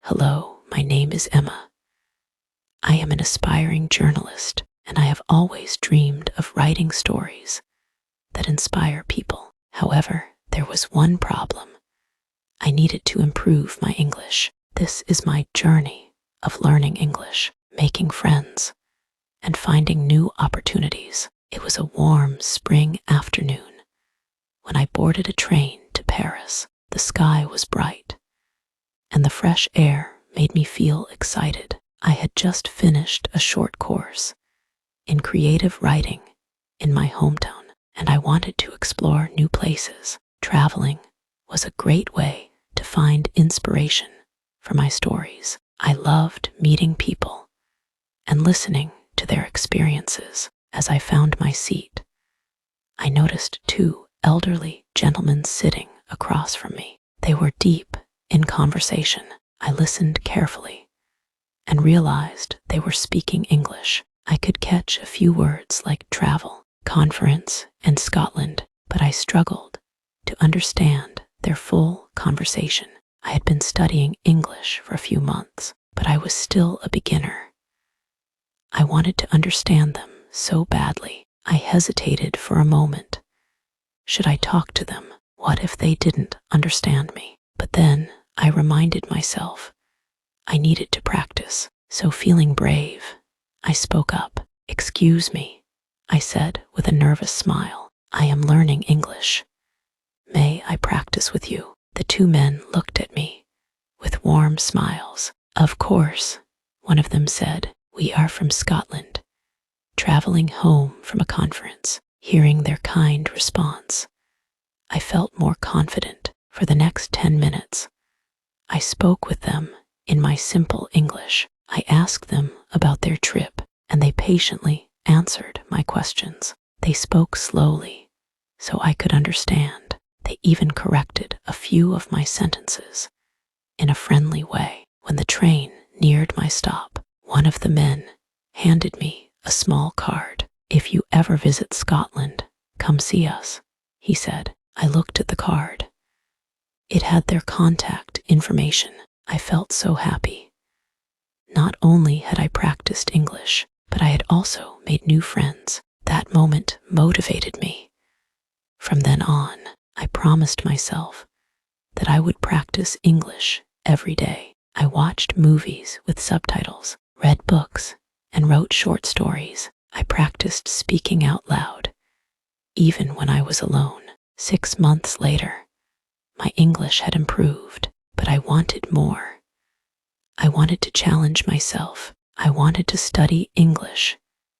Hello, my name is Emma. I am an aspiring journalist, and I have always dreamed of writing stories that inspire people. However, there was one problem. I needed to improve my English. This is my journey of learning English, making friends, and finding new opportunities. It was a warm spring afternoon when I boarded a train to Paris. The sky was bright, and the fresh air made me feel excited. I had just finished a short course in creative writing in my hometown, and I wanted to explore new places. Traveling was a great way to find inspiration for my stories. I loved meeting people and listening to their experiences. As I found my seat, I noticed two elderly gentlemen sitting across from me. They were deep in conversation. I listened carefully and realized they were speaking English. I could catch a few words like travel, conference, and Scotland, but I struggled to understand their full conversation. I had been studying English for a few months, but I was still a beginner. I wanted to understand them so badly. I hesitated for a moment. Should I talk to them? What if they didn't understand me? But then I reminded myself I needed to practice. So feeling brave, I spoke up. "Excuse me," I said with a nervous smile. "I am learning English. May I practice with you?" The two men looked at me with warm smiles. "Of course," one of them said. "We are from Scotland, traveling home from a conference." Hearing their kind response, I felt more confident. For the next 10 minutes, I spoke with them in my simple English. I asked them about their trip, and they patiently answered my questions. They spoke slowly, so I could understand. They even corrected a few of my sentences in a friendly way. When the train neared my stop, one of the men handed me a small card. "If you ever visit Scotland, come see us," he said. I looked at the card. It had their contact information. I felt so happy. Not only had I practiced English, but I had also made new friends. That moment motivated me. From then on, I promised myself that I would practice English every day. I watched movies with subtitles, read books, and wrote short stories. I practiced speaking out loud, even when I was alone. 6 months later, my English had improved, but I wanted more. I wanted to challenge myself. I wanted to study English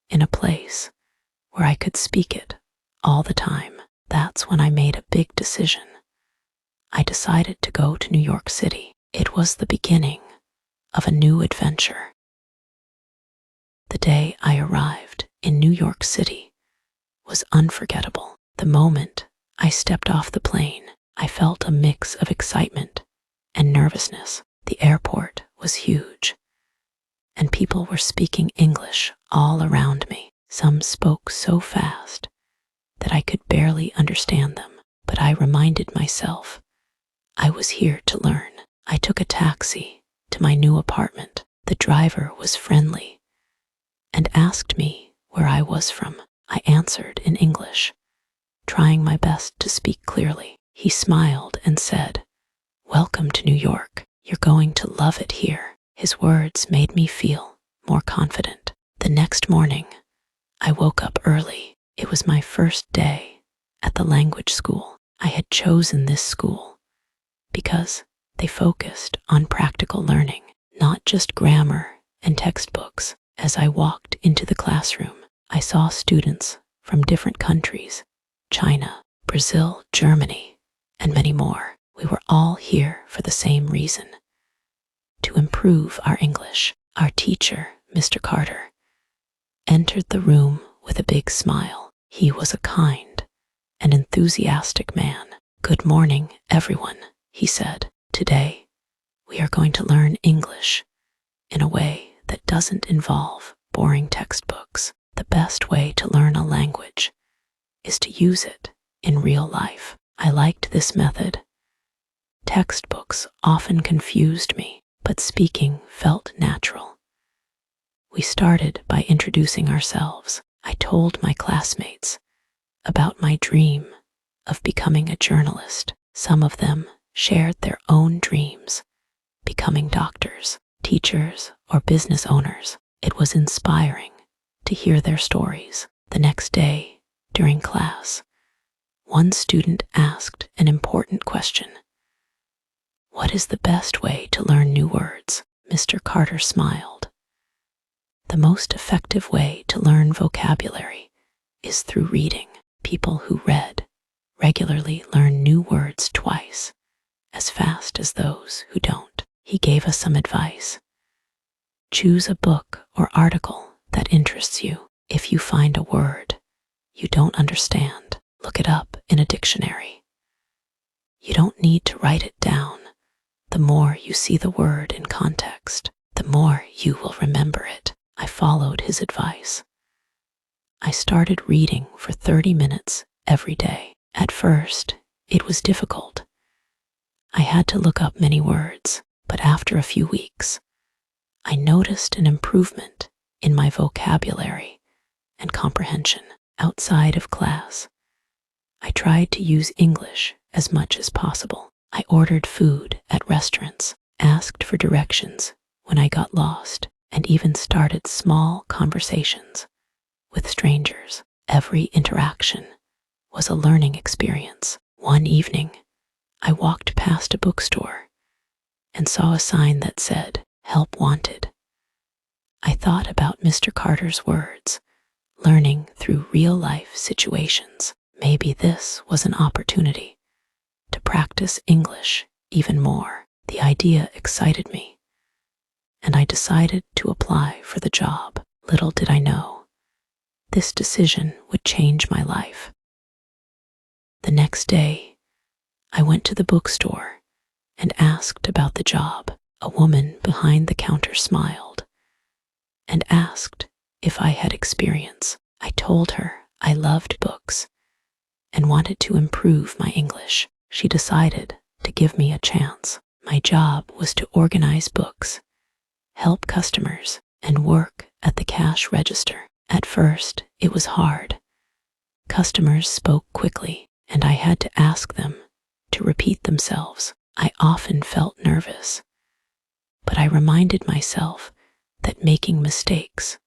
in a place where I could speak it all the time. That's when I made a big decision. I decided to go to New York City. It was the beginning of a new adventure. The day I arrived in New York City was unforgettable. The moment I stepped off the plane, I felt a mix of excitement and nervousness. The airport was huge, and people were speaking English all around me. Some spoke so fast that I could barely understand them, but I reminded myself I was here to learn. I took a taxi to my new apartment. The driver was friendly and asked me where I was from. I answered in English, trying my best to speak clearly. He smiled and said, "Welcome to New York. You're going to love it here." His words made me feel more confident. The next morning, I woke up early. It was my first day at the language school. I had chosen this school because they focused on practical learning, not just grammar and textbooks. As I walked into the classroom, I saw students from different countries: China, Brazil, Germany, and many more. We were all here for the same reason: to improve our English. Our teacher, Mr. Carter, entered the room with a big smile. He was a kind and enthusiastic man. "Good morning, everyone," he said. "Today, we are going to learn English in a way that doesn't involve boring textbooks. The best way to learn a language is to use it in real life." I liked this method. Textbooks often confused me. but speaking felt natural. We started by introducing ourselves. I told my classmates about my dream of becoming a journalist. Some of them shared their own dreams, becoming doctors, teachers, or business owners. It was inspiring to hear their stories. The next day, during class, one student asked an important question. "What is the best way to learn new words?" Mr. Carter smiled. "The most effective way to learn vocabulary is through reading. People who read regularly learn new words twice as fast as those who don't." He gave us some advice. Choose a book or article that interests you. If you find a word you don't understand, look it up in a dictionary. You don't need to write it down. The more you see the word in context, the more you will remember it. I followed his advice. I started reading for 30 minutes every day. At first, it was difficult. I had to look up many words, but after a few weeks, I noticed an improvement in my vocabulary and comprehension. Outside of class, I tried to use English as much as possible. I ordered food at restaurants, asked for directions when I got lost, and even started small conversations with strangers. Every interaction was a learning experience. One evening, I walked past a bookstore and saw a sign that said, "Help Wanted." I thought about Mr. Carter's words, learning through real-life situations. Maybe this was an opportunity to practice English even more. The idea excited me, and I decided to apply for the job. Little did I know, this decision would change my life. The next day, I went to the bookstore and asked about the job. A woman behind the counter smiled and asked if I had experience. I told her I loved books and wanted to improve my English. She decided to give me a chance. My job was to organize books, help customers, and work at the cash register. At first, it was hard. Customers spoke quickly, and I had to ask them to repeat themselves. I often felt nervous, but I reminded myself that making mistakes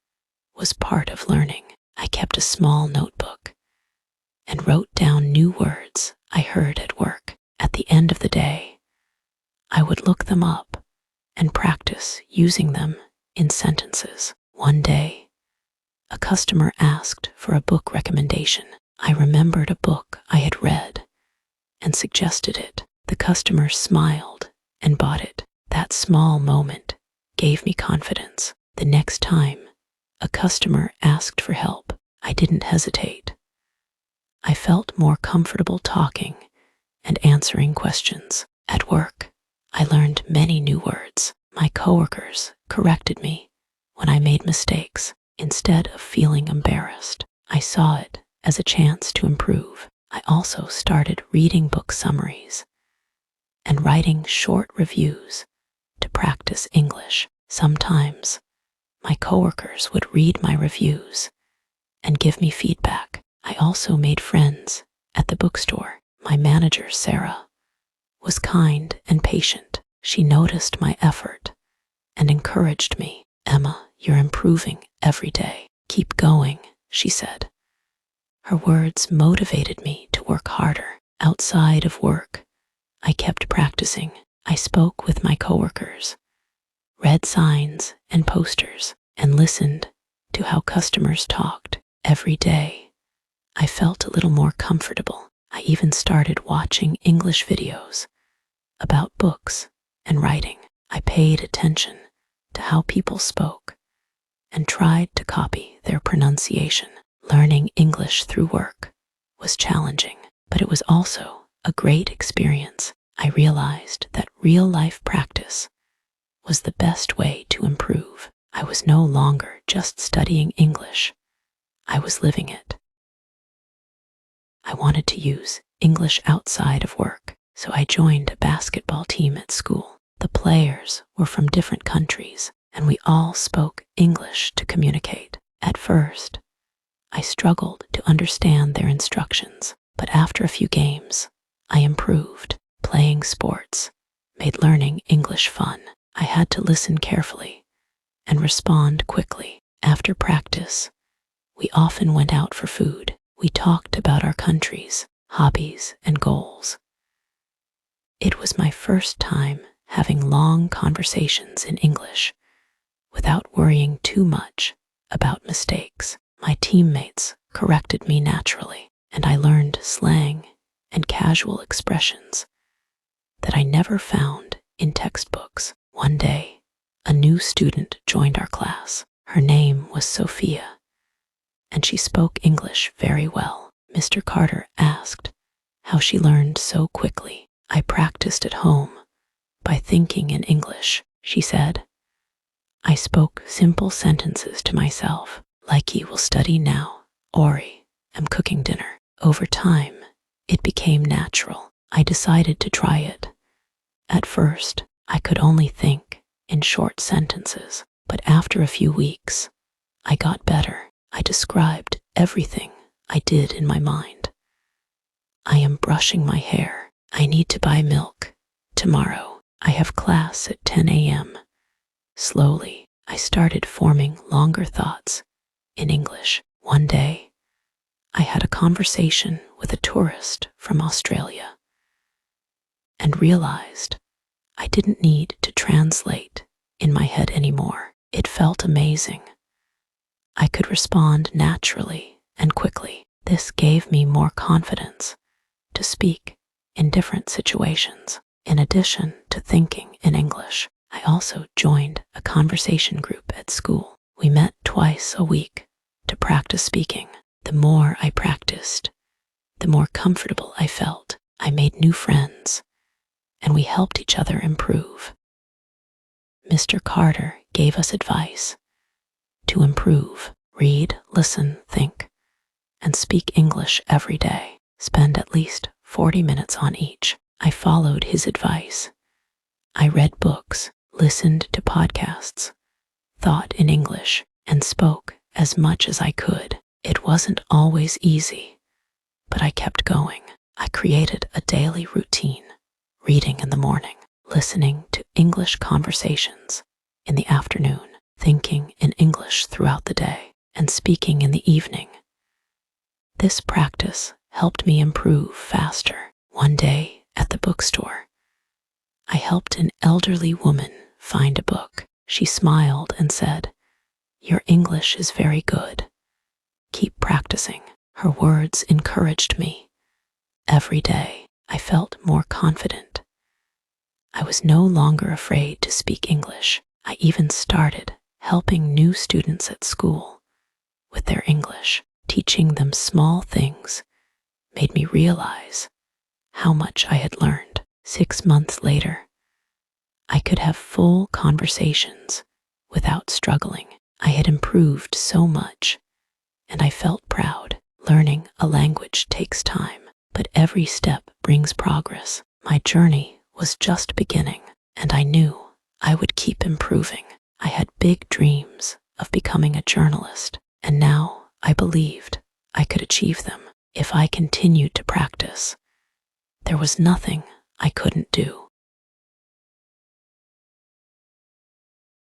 was part of learning. I kept a small notebook and wrote down new words I heard at work. At the end of the day, I would look them up and practice using them in sentences. One day, a customer asked for a book recommendation. I remembered a book I had read and suggested it. The customer smiled and bought it. That small moment gave me confidence. The next time a customer asked for help, I didn't hesitate. I felt more comfortable talking and answering questions. At work, I learned many new words. My coworkers corrected me when I made mistakes. Instead of feeling embarrassed, I saw it as a chance to improve. I also started reading book summaries and writing short reviews to practice English. Sometimes, my coworkers would read my reviews and give me feedback. I also made friends at the bookstore. My manager, Sarah, was kind and patient. She noticed my effort and encouraged me. "Emma, you're improving every day. Keep going," she said. Her words motivated me to work harder. Outside of work, I kept practicing. I spoke with my coworkers, read signs and posters, and listened to how customers talked. Every day, I felt a little more comfortable. I even started watching English videos about books and writing. I paid attention to how people spoke and tried to copy their pronunciation. Learning English through work was challenging, but it was also a great experience. I realized that real-life practice was the best way to improve. I was no longer just studying English. I was living it. I wanted to use English outside of work, so I joined a basketball team at school. The players were from different countries, and we all spoke English to communicate. At first, I struggled to understand their instructions, but after a few games, I improved. Playing sports made learning English fun. I had to listen carefully and respond quickly. After practice, we often went out for food. We talked about our countries, hobbies, and goals. It was my first time having long conversations in English without worrying too much about mistakes. My teammates corrected me naturally, and I learned slang and casual expressions that I never found in textbooks. One day, a new student joined our class. Her name was Sophia, and she spoke English very well. Mr. Carter asked how she learned so quickly. I practiced at home by thinking in English, she said. I spoke simple sentences to myself, like he will study now, Ori, am cooking dinner. Over time, it became natural. I decided to try it. At first, I could only think in short sentences, but after a few weeks, I got better. I described everything I did in my mind. I am brushing my hair. I need to buy milk. Tomorrow, I have class at 10 a.m. Slowly, I started forming longer thoughts in English. One day, I had a conversation with a tourist from Australia and realized I didn't need to translate in my head anymore. It felt amazing. I could respond naturally and quickly. This gave me more confidence to speak in different situations. In addition to thinking in English, I also joined a conversation group at school. We met twice a week to practice speaking. The more I practiced, the more comfortable I felt. I made new friends, and we helped each other improve. Mr. Carter gave us advice to improve: read, listen, think, and speak English every day. Spend at least 40 minutes on each. I followed his advice. I read books, listened to podcasts, thought in English, and spoke as much as I could. It wasn't always easy, but I kept going. I created a daily routine: reading in the morning, listening to English conversations in the afternoon, thinking in English throughout the day, and speaking in the evening. This practice helped me improve faster. One day at the bookstore, I helped an elderly woman find a book. She smiled and said, "Your English is very good. Keep practicing." Her words encouraged me. Every day, I felt more confident. I was no longer afraid to speak English. I even started helping new students at school with their English. Teaching them small things made me realize how much I had learned. 6 months later, I could have full conversations without struggling. I had improved so much, and I felt proud. Learning a language takes time, but every step brings progress. My journey was just beginning, and I knew I would keep improving. I had big dreams of becoming a journalist, and now I believed I could achieve them if I continued to practice. There was nothing I couldn't do.